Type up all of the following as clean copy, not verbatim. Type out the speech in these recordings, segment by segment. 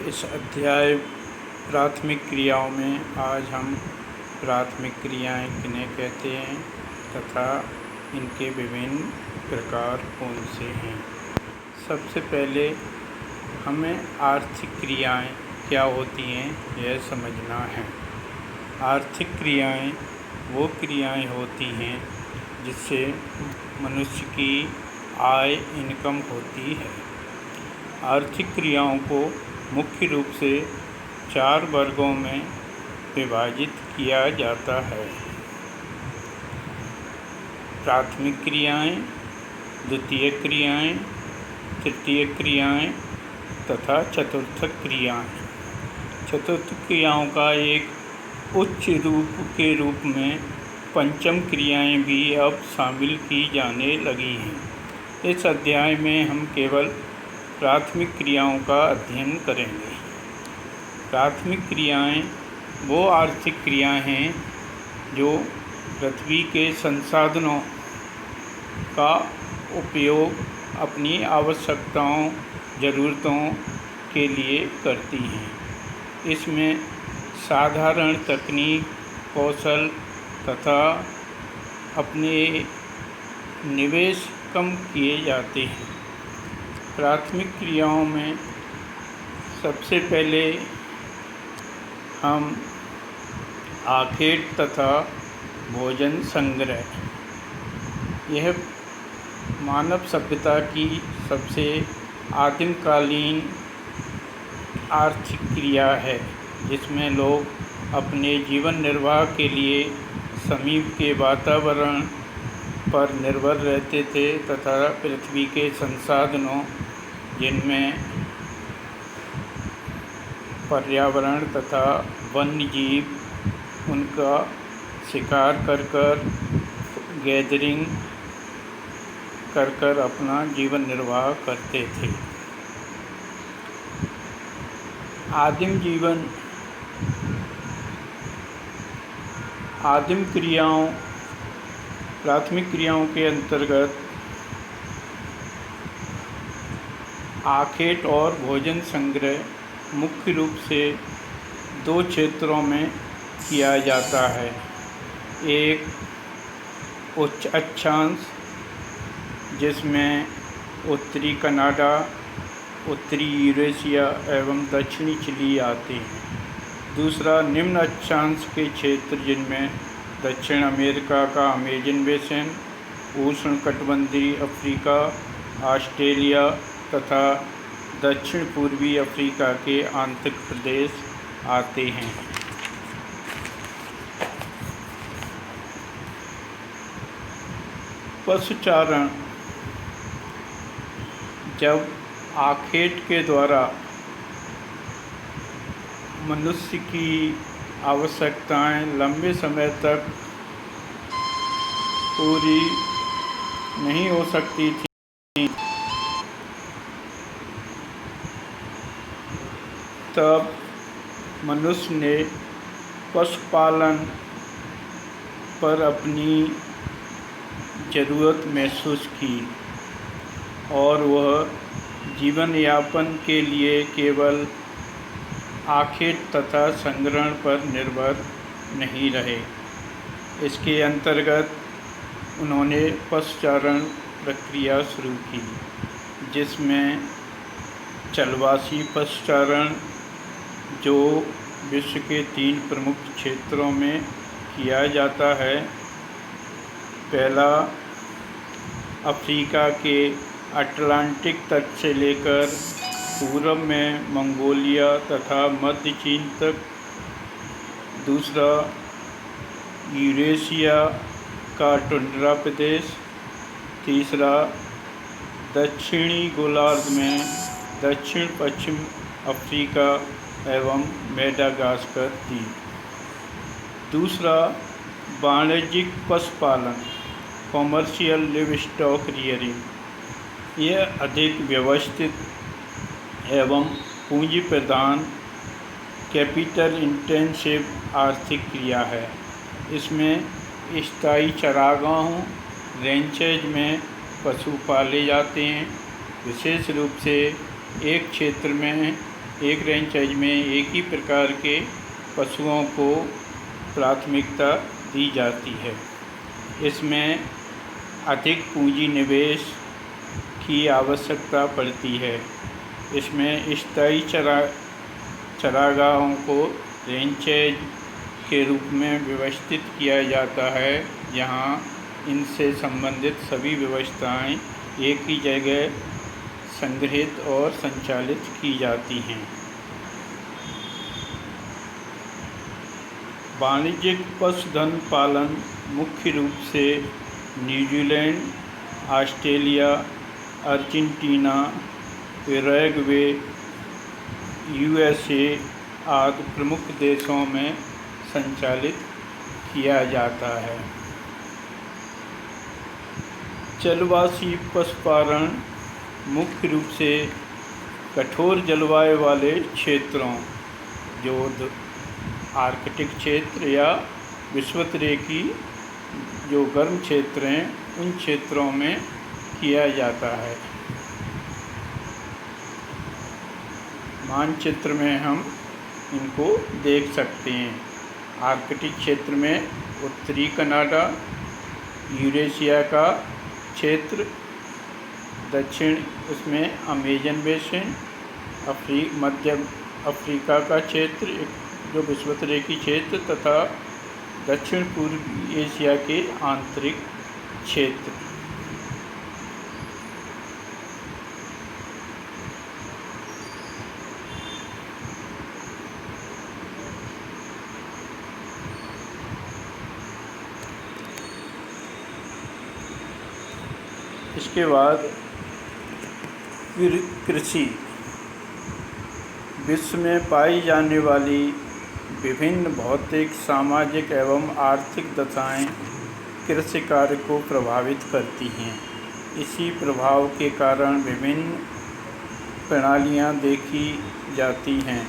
इस अध्याय प्राथमिक क्रियाओं में आज हम प्राथमिक क्रियाएं किन्हें कहते हैं तथा इनके विभिन्न प्रकार कौन से हैं। सबसे पहले हमें आर्थिक क्रियाएं क्या होती हैं यह समझना है। आर्थिक क्रियाएं वो क्रियाएं होती हैं जिससे मनुष्य की आय इनकम होती है। आर्थिक क्रियाओं को मुख्य रूप से 4 वर्गों में विभाजित किया जाता है। प्राथमिक क्रियाएं, द्वितीय क्रियाएं, तृतीय क्रियाएं तथा चतुर्थक क्रियाएं। चतुर्थ क्रियाओं का एक उच्च रूप के रूप में पंचम क्रियाएं भी अब शामिल की जाने लगी हैं। इस अध्याय में हम केवल प्राथमिक क्रियाओं का अध्ययन करेंगे। प्राथमिक क्रियाएं वो आर्थिक क्रियाएं हैं जो पृथ्वी के संसाधनों का उपयोग अपनी आवश्यकताओं, ज़रूरतों के लिए करती हैं। इसमें साधारण तकनीक, कौशल तथा अपने निवेश कम किए जाते हैं। प्राथमिक क्रियाओं में सबसे पहले हम आखेट तथा भोजन संग्रह, यह मानव सभ्यता की सबसे आदिमकालीन आर्थिक क्रिया है, जिसमें लोग अपने जीवन निर्वाह के लिए समीप के वातावरण पर निर्भर रहते थे तथा पृथ्वी के संसाधनों, जिनमें पर्यावरण तथा वन्य जीव, उनका शिकार कर गैदरिंग कर अपना जीवन निर्वाह करते थे। आदिम क्रियाओं, प्राथमिक क्रियाओं के अंतर्गत आखेट और भोजन संग्रह मुख्य रूप से 2 क्षेत्रों में किया जाता है। एक उच्च अक्षांश, जिसमें उत्तरी कनाडा, उत्तरी यूरेशिया एवं दक्षिणी चिली आते हैं। दूसरा निम्न अक्षांश के क्षेत्र, जिनमें दक्षिण अमेरिका का अमेजन बेसिन, उष्णकटिबंधीय अफ्रीका, ऑस्ट्रेलिया तथा दक्षिण पूर्वी अफ्रीका के आंतरिक प्रदेश आते हैं। पशुचारण, जब आखेट के द्वारा मनुष्य की आवश्यकताएं लंबे समय तक पूरी नहीं हो सकती थी, तब मनुष्य ने पशुपालन पर अपनी ज़रूरत महसूस की और वह जीवन यापन के लिए केवल आखेट तथा संग्रहण पर निर्भर नहीं रहे। इसके अंतर्गत उन्होंने पशुचारण प्रक्रिया शुरू की, जिसमें चलवासी पशुचारण, जो विश्व के 3 प्रमुख क्षेत्रों में किया जाता है। पहला, अफ्रीका के अटलांटिक तट से लेकर पूर्व में मंगोलिया तथा मध्य चीन तक। दूसरा, यूरेशिया का टुंड्रा प्रदेश। तीसरा, दक्षिणी गोलार्ध में दक्षिण पश्चिम अफ्रीका एवं मेडागास्कर द्वीप। दूसरा, वाणिज्यिक पशुपालन, कॉमर्शियल लिवस्टॉक रियरिंग। यह अधिक व्यवस्थित एवं पूंजी प्रधान कैपिटल इंटेंसिव आर्थिक क्रिया है। इसमें स्थायी चरागाहों, रेंचेज में पशु पाले जाते हैं। विशेष रूप से एक क्षेत्र में एक रेंचाइज में एक ही प्रकार के पशुओं को प्राथमिकता दी जाती है। इसमें अधिक पूंजी निवेश की आवश्यकता पड़ती है। इसमें स्थायी चारागाहों को रेंचाइज के रूप में व्यवस्थित किया जाता है, जहां इनसे संबंधित सभी व्यवस्थाएं एक ही जगह संग्रहित और संचालित की जाती हैं। वाणिज्यिक पशुधन पालन मुख्य रूप से New Zealand, Australia, Argentina, Uruguay, USA आदि प्रमुख देशों में संचालित किया जाता है। जलवासी पशुपालन मुख्य रूप से कठोर जलवायु वाले क्षेत्रों, जो आर्कटिक क्षेत्र या विषुवतरेखी जो गर्म क्षेत्र हैं, उन क्षेत्रों में किया जाता है। मानचित्र में हम इनको देख सकते हैं। आर्कटिक क्षेत्र में उत्तरी कनाडा, यूरेशिया का क्षेत्र, दक्षिण उसमें अमेजन बेसिन, मध्य अफ्रीका का क्षेत्र जो विषुवतरेखी क्षेत्र, तथा दक्षिण पूर्वी एशिया के आंतरिक क्षेत्र। इसके बाद कृषि। विश्व में पाई जाने वाली विभिन्न भौतिक, सामाजिक एवं आर्थिक दशाएं कृषि कार्य को प्रभावित करती हैं। इसी प्रभाव के कारण विभिन्न प्रणालियां देखी जाती हैं।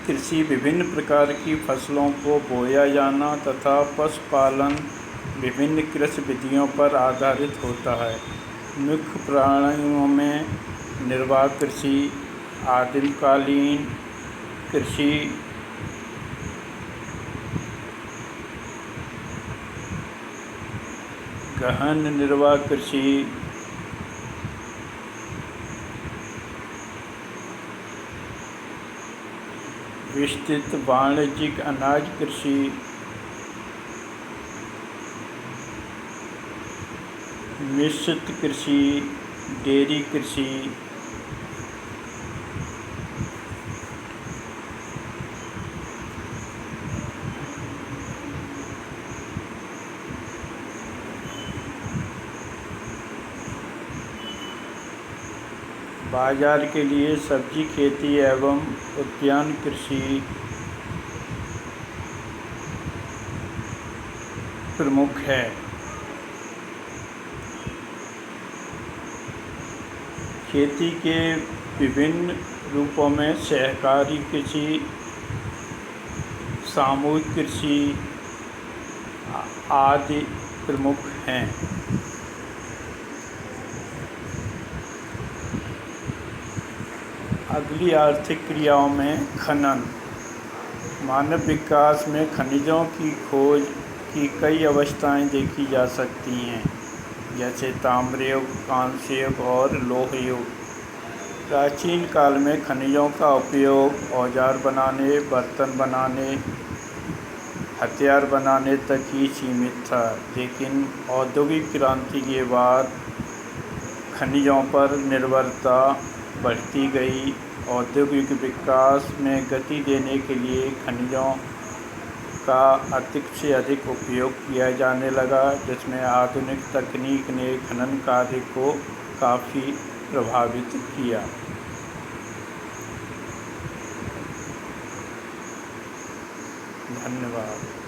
कृषि विभिन्न प्रकार की फसलों को बोया जाना तथा पशुपालन विभिन्न कृषि विधियों पर आधारित होता है। मुख्य प्रणालियों में निर्वाह कृषि, आदिमकालीन कृषि, गहन निर्वाह कृषि, विस्तृत वाणिज्यिक अनाज कृषि, मिश्रित कृषि, डेयरी कृषि, बाजार के लिए सब्जी खेती एवं उद्यान कृषि प्रमुख है। खेती के विभिन्न रूपों में सहकारी कृषि, सामूहिक कृषि आदि प्रमुख हैं। अगली आर्थिक क्रियाओं में खनन। मानव विकास में खनिजों की खोज की कई अवस्थाएं देखी जा सकती हैं, जैसे ताम्र युग, कांस्य युग और लोह युग। प्राचीन काल में खनिजों का उपयोग औजार बनाने, बर्तन बनाने, हथियार बनाने तक ही सीमित था, लेकिन औद्योगिक क्रांति के बाद खनिजों पर निर्भरता बढ़ती गई। औद्योगिक विकास में गति देने के लिए खनिजों का अधिक से अधिक उपयोग किया जाने लगा, जिसमें आधुनिक तकनीक ने खनन कार्य को काफ़ी प्रभावित किया। धन्यवाद।